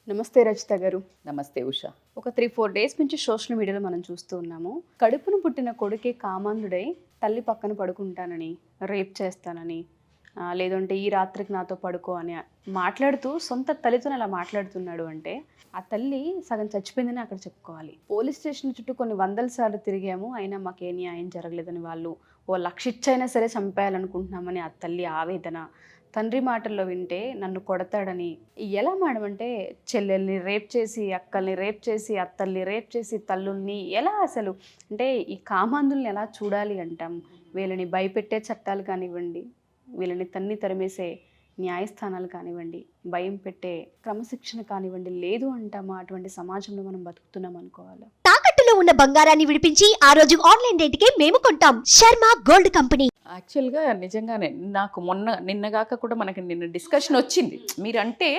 నమస్తే రచిత గారు. నమస్తే ఉషా. ఒక 3-4 డేస్ నుంచి సోషల్ మీడియాలో మనం చూస్తూ ఉన్నాము. కడుపును పుట్టిన కొడుకే కామాంధుడై తల్లి పక్కన పడుకుంటానని, రేప్ చేస్తానని, లేదంటే ఈ రాత్రికి నాతో పడుకో అని మాట్లాడుతూ సొంత తల్లితో అలా మాట్లాడుతున్నాడు అంటే ఆ తల్లి సగం చచ్చిపోయిందని అక్కడ చెప్పుకోవాలి. పోలీస్ స్టేషన్ చుట్టూ కొన్ని వందల సార్లు తిరిగాము, అయినా మాకే న్యాయం జరగలేదని వాళ్ళు ఓ 1,00,000 ఇచ్చైనా సరే చంపేయాలనుకుంటున్నామని ఆ తల్లి ఆవేదన. తండ్రి మాటల్లో వింటే నన్ను కొడతాడని. ఎలా మేడం అంటే చెల్లెల్ని రేప్ చేసి, అక్కల్ని రేప్ చేసి, అత్తల్ని రేప్ చేసి, తల్లుల్ని ఎలా అసలు అంటే ఈ కామాంధుల్ని ఎలా చూడాలి అంటాం? వీళ్ళని భయపెట్టే చట్టాలు కానివ్వండి, వీళ్ళని తన్ని తరిమేసే న్యాయస్థానాలు కానివ్వండి, భయం పెట్టే క్రమశిక్షణ కానివ్వండి, లేదు అంటామా? అటువంటి సమాజంలో మనం బతుకుతున్నాం అనుకోవాలి. తాకట్టులో ఉన్న బంగారాన్ని విడిపించి ఆ రోజు ఆన్లైన్ రేటుకే మేము కొంటాం. Sharma gold company. యాక్చువల్గా నిజంగానే నాకు నిన్నగాక కూడా మనకి నిన్న డిస్కషన్ వచ్చింది. మీరంటే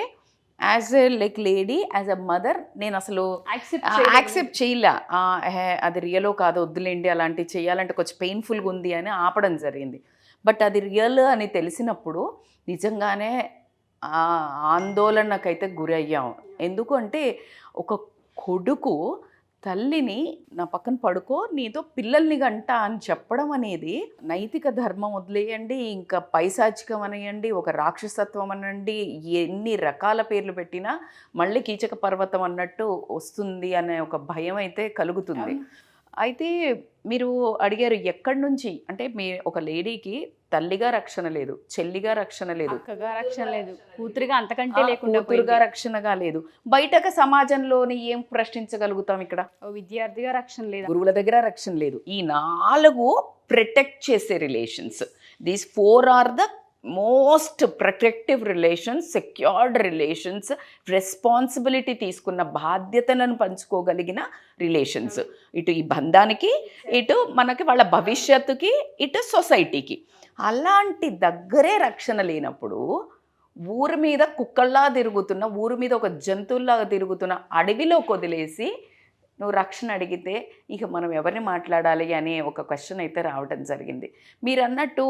as a lady, as a mother నేను అసలు యాక్సెప్ట్ చేయలే. అది రియలో కాదు, వద్దులేండి, అలాంటివి చేయాలంటే కొంచెం పెయిన్ఫుల్గా ఉంది అని ఆపడం జరిగింది. బట్ అది రియల్ అని తెలిసినప్పుడు నిజంగానే ఆందోళనకైతే గురయ్యాం. ఎందుకు అంటే ఒక కొడుకు తల్లిని నా పక్కన పడుకో, నీతో పిల్లల్ని గంట అని చెప్పడం అనేది నైతిక ధర్మం వదిలేయండి, ఇంకా పైశాచికం అనేయండి, ఒక రాక్షసత్వం అనండి, ఎన్ని రకాల పేర్లు పెట్టినా మళ్ళీ కీచక పర్వతం అన్నట్టు వస్తుంది అనే ఒక భయం అయితే కలుగుతుంది. అయితే మీరు అడిగారు ఎక్కడి నుంచి అంటే, మీ ఒక లేడీకి తల్లిగా రక్షణ లేదు, చెల్లిగా రక్షణ లేదు, అక్కగా రక్షణ లేదు, కూతురుగా అంతకంటే లేకుండా కూతురుగా రక్షణగా లేదు. బయటక సమాజంలోని ఏం ప్రశ్నించగలుగుతాం? ఇక్కడ విద్యార్థిగా రక్షణ లేదు, గురువుల దగ్గర రక్షణ లేదు. ఈ 4 ప్రొటెక్ట్ చేసే relations. These 4 are the most protective relations, secured relations, responsibility తీసుకున్న బాధ్యతలను పంచుకోగలిగిన రిలేషన్స్. ఇటు ఈ బంధానికి, ఇటు మనకి వాళ్ళ భవిష్యత్తుకి, ఇటు సొసైటీకి. అలాంటి దగ్గరే రక్షణ లేనప్పుడు ఊరి మీద కుక్కల్లా తిరుగుతున్న, ఊరి మీద ఒక జంతువుల్లాగా తిరుగుతున్న అడవిలో వదిలేసి నువ్వు రక్షణ అడిగితే ఇక మనం ఎవరిని మాట్లాడాలి అనే ఒక క్వశ్చన్ అయితే రావడం జరిగింది. మీరు అన్నట్టు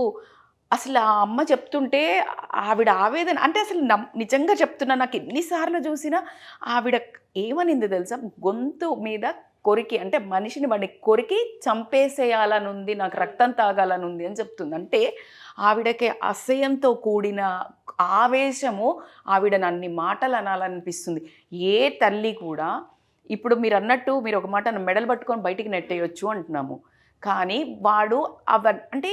అసలు ఆ అమ్మ చెప్తుంటే ఆవిడ ఆవేదన అంటే అసలు నిజంగా చెప్తున్నా, నాకు ఎన్నిసార్లు చూసినా ఆవిడ ఏమనింది తెలుసా? గొంతు మీద కొరికి, అంటే మనిషిని వాడిని కొరికి చంపేసేయాలనుంది, నాకు రక్తం తాగాలనుంది అని చెప్తుంది. అంటే ఆవిడకి అసహ్యంతో కూడిన ఆవేశము ఆవిడని అన్ని మాటలు అనాలనిపిస్తుంది. ఏ తల్లి కూడా ఇప్పుడు మీరు అన్నట్టు, మీరు ఒక మాట మెడలు పట్టుకొని బయటికి నెట్టేయొచ్చు అంటున్నాము, కానీ వాడు అంటే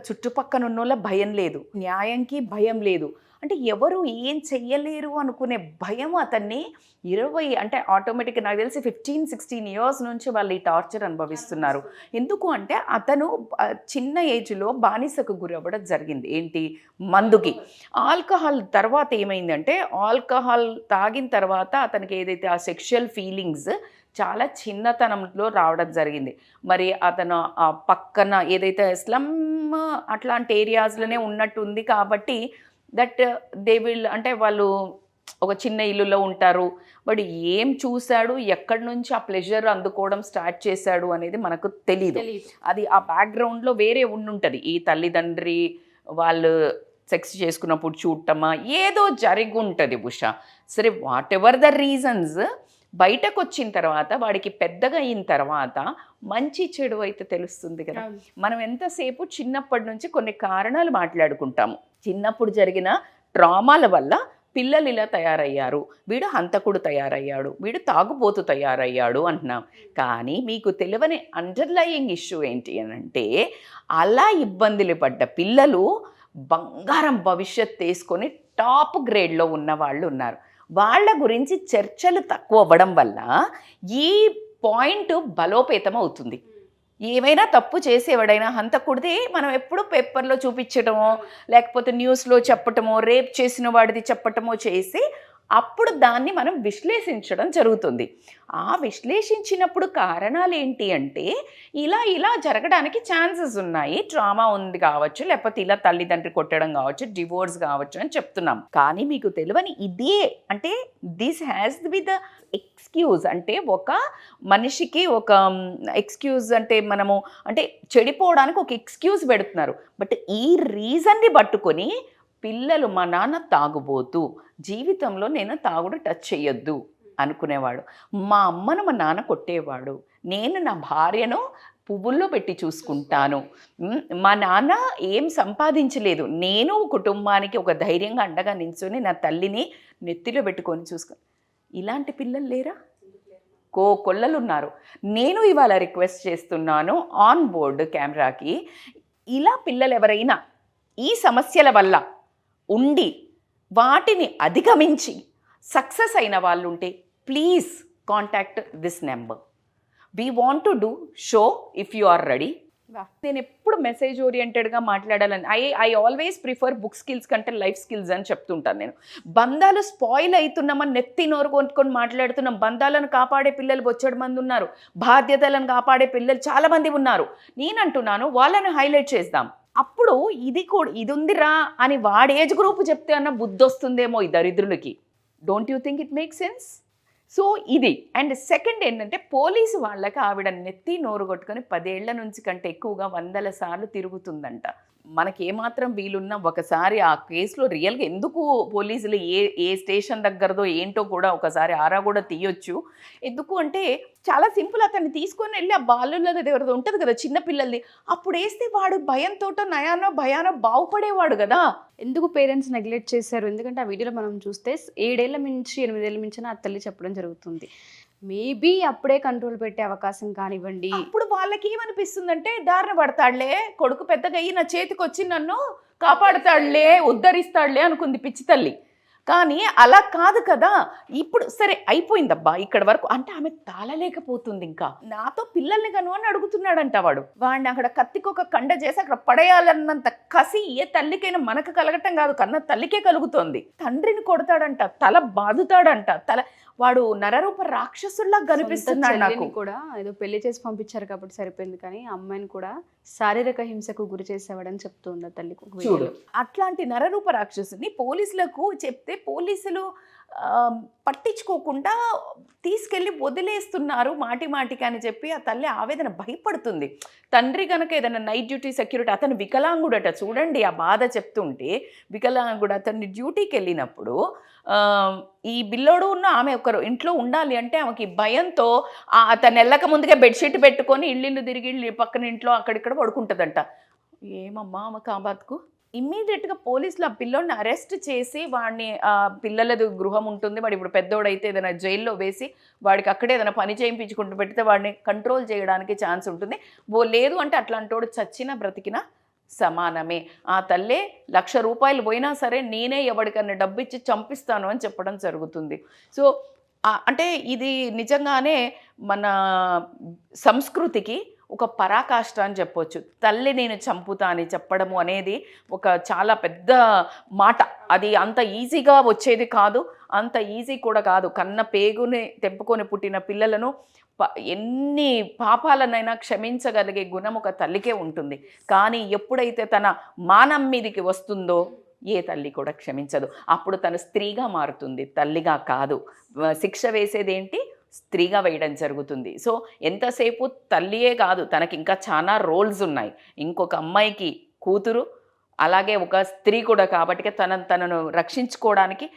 చుట్టుపక్కన ఉన్నోళ్ళ భయం లేదు, న్యాయంకి భయం లేదు, అంటే ఎవరు ఏం చెయ్యలేరు అనుకునే భయం అతన్ని 20 అంటే ఆటోమేటిక్గా నాకు తెలిసి 15-16 ఇయర్స్ నుంచి వాళ్ళు ఈ టార్చర్ అనుభవిస్తున్నారు. ఎందుకు అంటే అతను చిన్న ఏజ్లో బానిసకు గురవ్వడం జరిగింది. ఏంటి? మందుకి. ఆల్కహాల్ తర్వాత ఏమైందంటే, ఆల్కహాల్ తాగిన తర్వాత అతనికి ఏదైతే ఆ సెక్షువల్ ఫీలింగ్స్ చాలా చిన్నతనంలో రావడం జరిగింది. మరి అతను పక్కన ఏదైతే స్లమ్ అట్లాంటి ఏరియాస్లోనే ఉన్నట్టుంది కాబట్టి దట్ దే విల్ అంటే వాళ్ళు ఒక చిన్న ఇల్లులో ఉంటారు. వాడు ఏం చూశాడు, ఎక్కడి నుంచి ఆ ప్లెజర్ అందుకోవడం స్టార్ట్ చేశాడు అనేది మనకు తెలీదు. అది ఆ బ్యాక్గ్రౌండ్లో వేరే ఉండుంటుంది. ఈ తల్లిదండ్రి వాళ్ళు సెక్స్ చేసుకున్నప్పుడు చూడటమా ఏదో జరిగి ఉంటుంది ఉషా. సరే, వాట్ ఎవర్ ద రీజన్స్, బయటకు వచ్చిన తర్వాత వాడికి పెద్దగా అయిన తర్వాత మంచి చెడు అయితే తెలుస్తుంది కదా. మనం ఎంతసేపు చిన్నప్పటి నుంచి కొన్ని కారణాలు మాట్లాడుకుంటాము. చిన్నప్పుడు జరిగిన ట్రామాల వల్ల పిల్లలు ఇలా తయారయ్యారు, వీడు హంతకుడు తయారయ్యాడు, వీడు తాగుబోతు తయారయ్యాడు అంటున్నాం. కానీ మీకు తెలియని అండర్లయింగ్ ఇష్యూ ఏంటి అని అంటే, అలా ఇబ్బందులు పడ్డ పిల్లలు బంగారం భవిష్యత్ తీసుకొని టాప్ గ్రేడ్లో ఉన్న వాళ్ళు ఉన్నారు. వాళ్ళ గురించి చర్చలు తక్కువ అవ్వడం వల్ల ఈ పాయింట్ బలోపేతం అవుతుంది. ఏమైనా తప్పు చేసేవాడైనా హంతకుడిది మనం ఎప్పుడు పేపర్లో చూపించటమో, లేకపోతే న్యూస్లో చెప్పటమో, రేప్ చేసిన వాడిది చెప్పటమో చేసి అప్పుడు దాన్ని మనం విశ్లేషించడం జరుగుతుంది. ఆ విశ్లేషించినప్పుడు కారణాలు ఏంటి అంటే, ఇలా జరగడానికి ఛాన్సెస్ ఉన్నాయి, ట్రామా ఉంది కావచ్చు, లేకపోతే ఇలా తల్లిదండ్రి కొట్టడం కావచ్చు, డివోర్స్ కావచ్చు అని చెప్తున్నాం. కానీ మీకు తెలియని ఇదే అంటే this has be the excuse. అంటే ఒక మనిషికి ఒక ఎక్స్క్యూజ్ అంటే మనము అంటే చెడిపోవడానికి ఒక ఎక్స్క్యూజ్ పెడుతున్నారు. బట్ ఈ రీజన్ని పట్టుకొని పిల్లలు మా నాన్న తాగుబోతు, జీవితంలో నేను తాగుడు టచ్ చేయొద్దు అనుకునేవాడు. మా అమ్మను మా నాన్న కొట్టేవాడు, నేను నా భార్యను పువ్వుల్లో పెట్టి చూసుకుంటాను. మా నాన్న ఏం సంపాదించలేదు, నేను కుటుంబానికి ఒక ధైర్యంగా అండగా నిల్చొని నా తల్లిని నెత్తిలో పెట్టుకొని ఇలాంటి పిల్లలు లేరా? కొల్లలు ఉన్నారు. నేను ఇవాళ రిక్వెస్ట్ చేస్తున్నాను ఆన్ బోర్డ్ కెమెరాకి, ఇలా పిల్లలు ఎవరైనా ఈ సమస్యల వల్ల ఉండి వాటిని అధిగమించి సక్సెస్ అయిన వాళ్ళు ఉంటే please contact this number. We want to do show if you are ready. నేను ఎప్పుడు మెసేజ్ ఓరియంటెడ్గా మాట్లాడాలని I always prefer book skills కంటే లైఫ్ స్కిల్స్ అని చెప్తుంటాను నేను. బంధాలు స్పాయిల్ అవుతున్నామని నెత్తి నోరు కొనుక్కొని మాట్లాడుతున్నాం. బంధాలను కాపాడే పిల్లలు బొచ్చడి మంది ఉన్నారు, బాధ్యతలను కాపాడే పిల్లలు చాలామంది ఉన్నారు. నేను అంటున్నాను వాళ్ళని హైలైట్ చేద్దాం. అప్పుడు ఇది ఉందిరా అని వాడి ఏజ్ గ్రూప్ చెప్తే అన్న బుద్ధి వస్తుందేమో ఈ దరిద్రులకి. Don't you think it make sense? So ఇది. అండ్ సెకండ్ ఏంటంటే పోలీసు వాళ్ళకి ఆవిడ నెత్తి నోరు కొట్టుకొని 10 ఏళ్ల నుంచి కంటే ఎక్కువగా 100 సార్లు తిరుగుతుందంట. మనకి ఏమాత్రం వీలున్నా ఒకసారి ఆ కేసులో రియల్గా ఎందుకు పోలీసులు ఏ స్టేషన్ దగ్గరదో ఏంటో కూడా ఒకసారి ఆరా కూడా తీయొచ్చు. ఎందుకు అంటే చాలా సింపుల్, అతన్ని తీసుకొని వెళ్ళి ఆ బాలులది ఎవరిదో ఉంటుంది కదా చిన్నపిల్లలది, అప్పుడు వేస్తే వాడు భయంతోటో నయానో భయానో బాగుపడేవాడు కదా. ఎందుకు పేరెంట్స్ నెగ్లెక్ట్ చేశారు? ఎందుకంటే ఆ వీడియోలో మనం చూస్తే 7 ఏళ్ల నుంచి 8 ఏళ్ల నుంచి ఆ తల్లి చెప్పడం జరుగుతుంది. మేబీ అప్పుడే కంట్రోల్ పెట్టే అవకాశం కానివ్వండి. అప్పుడు వాళ్ళకి ఏమనిపిస్తుందంటే దారిన పడతాడులే, కొడుకు పెద్దగా అయ్యి నా చేతికి వచ్చి నన్ను కాపాడుతాడులే, ఉద్ధరిస్తాడులే అనుకుంది పిచ్చి తల్లి. కానీ అలా కాదు కదా. ఇప్పుడు సరే అయిపోయిందబ్బా ఇక్కడ వరకు అంటే ఆమె తాళలేకపోతుంది. ఇంకా నాతో పిల్లల్ని కను అని అడుగుతున్నాడంట వాడు. వాడిని అక్కడ కత్తికొక కండ చేసి అక్కడ పడేయాలన్నంత కసి ఏ తల్లికైనా మనకు కలగటం కాదు, కన్న తల్లికే కలుగుతోంది. తండ్రిని కొడతాడంట, తల బాదుతాడంట, వాడు నరరూప రాక్షసుల్లా కనిపిస్తున్నాడు నాకు. కూడా ఏదో పెళ్లి చేసి పంపించారు కాబట్టి సరిపోయింది, కానీ అమ్మాయిని కూడా శారీరక హింసకు గురి చేసేవాడని చెప్తుంది తల్లికి. చూడు, అట్లాంటి నరరూప రాక్షసుని పోలీసులకు చెప్తే పోలీసులు పట్టించుకోకుండా తీసుకెళ్ళి వదిలేస్తున్నారు మాటికి అని చెప్పి ఆ తల్లి ఆవేదన భయపడుతుంది. తండ్రి కనుక ఏదైనా నైట్ డ్యూటీ సెక్యూరిటీ, అతను వికలాంగుడట చూడండి, ఆ బాధ చెప్తుంటే వికలాంగుడు అతన్ని డ్యూటీకి వెళ్ళినప్పుడు ఈ బిల్లోడు ఉన్న ఆమె ఒకరు ఇంట్లో ఉండాలి అంటే ఆమెకి భయంతో అతను వెళ్ళక ముందుగా బెడ్షీట్ పెట్టుకొని ఇల్లు తిరిగి పక్కన ఇంట్లో అక్కడిక్కడ పడుకుంటుందంట. ఏమమ్మా ఆమె కాబాత్కు ఇమ్మీడియట్గా పోలీసులు ఆ పిల్లోడిని అరెస్ట్ చేసి వాడిని పిల్లలది గృహం ఉంటుంది, వాడు ఇప్పుడు పెద్దోడైతే ఏదైనా జైల్లో వేసి వాడికి అక్కడే ఏదైనా పని చేయించుకుంటూ పెడితే వాడిని కంట్రోల్ చేయడానికి ఛాన్స్ ఉంటుంది. లేదు అంటే అట్లాంటోడు చచ్చినా బ్రతికినా సమానమే. ఆ తల్లే 1,00,000 రూపాయలు పోయినా సరే నేనే ఎవరికన్నా డబ్బు ఇచ్చి చంపిస్తాను అని చెప్పడం జరుగుతుంది. సో అంటే ఇది నిజంగానే మన సంస్కృతికి ఒక పరాకాష్ట అని చెప్పొచ్చు. తల్లి నేను చంపుతా అని చెప్పడము అనేది ఒక చాలా పెద్ద మాట. అది అంత ఈజీగా వచ్చేది కాదు, అంత ఈజీ కూడా కాదు. కన్న పేగుని తెంపుకొని పుట్టిన పిల్లలను ఎన్ని పాపాలనైనా క్షమించగలిగే గుణం ఒక తల్లికే ఉంటుంది. కానీ ఎప్పుడైతే తన మానం మీదికి వస్తుందో ఏ తల్లి కూడా క్షమించదు. అప్పుడు తను స్త్రీగా మారుతుంది, తల్లిగా కాదు. శిక్ష వేసేదేంటి? స్త్రీగా వేయడం జరుగుతుంది. సో ఎంతసేపు తల్లియే కాదు, తనకి ఇంకా చాలా రోల్స్ ఉన్నాయి. ఇంకొక అమ్మాయికి కూతురు, అలాగే ఒక స్త్రీ కూడా. కాబట్టి తనను రక్షించుకోవడానికి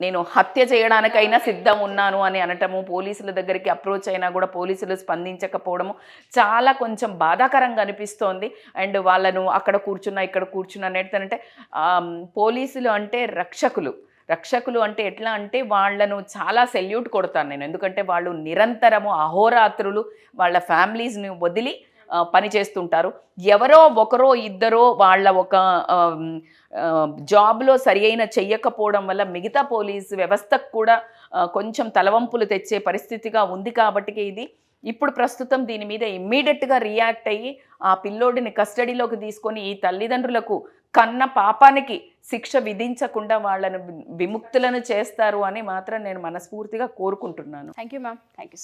నేను హత్య చేయడానికైనా సిద్ధం ఉన్నాను అని అనటము, పోలీసుల దగ్గరికి అప్రోచ్ అయినా కూడా పోలీసులు స్పందించకపోవడము చాలా కొంచెం బాధాకరంగా అనిపిస్తోంది. అండ్ వాళ్ళను అక్కడ కూర్చున్నా ఇక్కడ కూర్చున్నా అనేటంటే పోలీసులు అంటే రక్షకులు అంటే ఎట్లా అంటే వాళ్ళను చాలా సెల్యూట్ కొడతాను నేను. ఎందుకంటే వాళ్ళు నిరంతరము అహోరాత్రులు వాళ్ళ ఫ్యామిలీస్ని వదిలి పని చేస్తుంటారు. ఎవరో ఒకరో ఇద్దరో వాళ్ళ ఒక జాబ్లో సరి అయిన చెయ్యకపోవడం వల్ల మిగతా పోలీసు వ్యవస్థకు కూడా కొంచెం తలవంపులు తెచ్చే పరిస్థితిగా ఉంది. కాబట్టి ఇది ఇప్పుడు ప్రస్తుతం దీని మీద ఇమ్మీడియట్గా రియాక్ట్ అయ్యి ఆ పిల్లోడిని కస్టడీలోకి తీసుకొని ఈ తల్లిదండ్రులకు కన్న పాపానికి శిక్ష విధించకుండా వాళ్ళను విముక్తులను చేస్తారు అని మాత్రం నేను మనస్ఫూర్తిగా కోరుకుంటున్నాను. Thank you ma'am. Thank you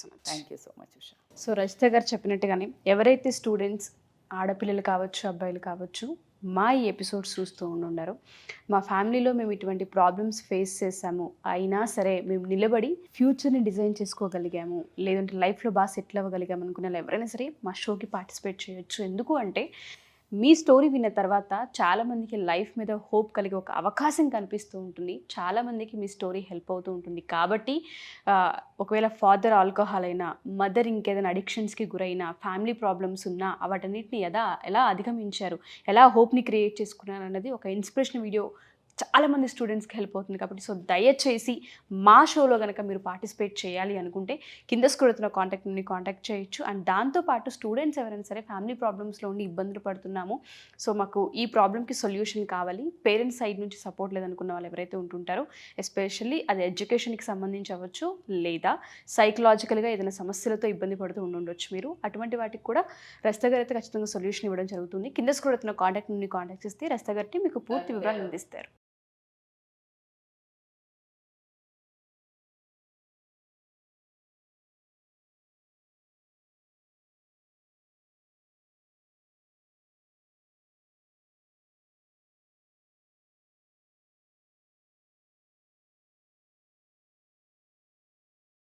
so much Usha. So Rajitha గారు చెప్పినట్టుగానే ఎవరైతే స్టూడెంట్స్ ఆడపిల్లలు కావచ్చు అబ్బాయిలు కావచ్చు మా ఈ ఎపిసోడ్స్ చూస్తూ ఉన్నారు, మా ఫ్యామిలీలో మేము ఇటువంటి ప్రాబ్లమ్స్ ఫేస్ చేసాము, అయినా సరే మేము నిలబడి ఫ్యూచర్ని డిజైన్ చేసుకోగలిగాము, లేదంటే లైఫ్లో బాగా సెటిల్ అవ్వగలిగాము అనుకునే ఎవరైనా సరే మా షోకి పార్టిసిపేట్ చేయొచ్చు. ఎందుకు అంటే మీ స్టోరీ విన్న తర్వాత చాలామందికి లైఫ్ మీద హోప్ కలిగే ఒక అవకాశం కనిపిస్తూ ఉంటుంది. చాలామందికి మీ స్టోరీ హెల్ప్ అవుతూ ఉంటుంది. కాబట్టి ఒకవేళ ఫాదర్ ఆల్కహాల్ అయినా, మదర్ ఇంకేదైనా అడిక్షన్స్కి గురైనా, ఫ్యామిలీ ప్రాబ్లమ్స్ ఉన్నా వాటన్నిటిని ఎలా అధిగమించారు, ఎలా హోప్ని క్రియేట్ చేసుకున్నారు అన్నది ఒక ఇన్స్పిరేషన్ వీడియో చాలామంది స్టూడెంట్స్కి హెల్ప్ అవుతుంది. కాబట్టి సో దయచేసి మా షోలో కనుక మీరు పార్టిసిపేట్ చేయాలి అనుకుంటే కింద స్క్రోల్ అవుతున్న కాంటాక్ట్ని కాంటాక్ట్ చేయొచ్చు. అండ్ దాంతోపాటు స్టూడెంట్స్ ఎవరైనా సరే ఫ్యామిలీ ప్రాబ్లమ్స్లో ఉండి ఇబ్బందులు పడుతున్నాము, సో మాకు ఈ ప్రాబ్లమ్కి సొల్యూషన్ కావాలి, పేరెంట్స్ సైడ్ నుంచి సపోర్ట్ లేదనుకున్న వాళ్ళు ఎవరైతే ఉంటుంటారో, ఎస్పెషల్లీ అది ఎడ్యుకేషన్కి సంబంధించి అవ్వచ్చు, లేదా సైకలాజికల్గా ఏదైనా సమస్యలతో ఇబ్బంది పడుతూ ఉండొచ్చు మీరు, అటువంటి వాటికి కూడా రస్తా గారు అయితే ఖచ్చితంగా సొల్యూషన్ ఇవ్వడం జరుగుతుంది. కింద స్క్రోల్ అవుతున్న కాంటాక్ట్ని కాంటాక్ట్ చేస్తే రస్తా గారికి మీకు పూర్తి వివరాలు అందిస్తారు.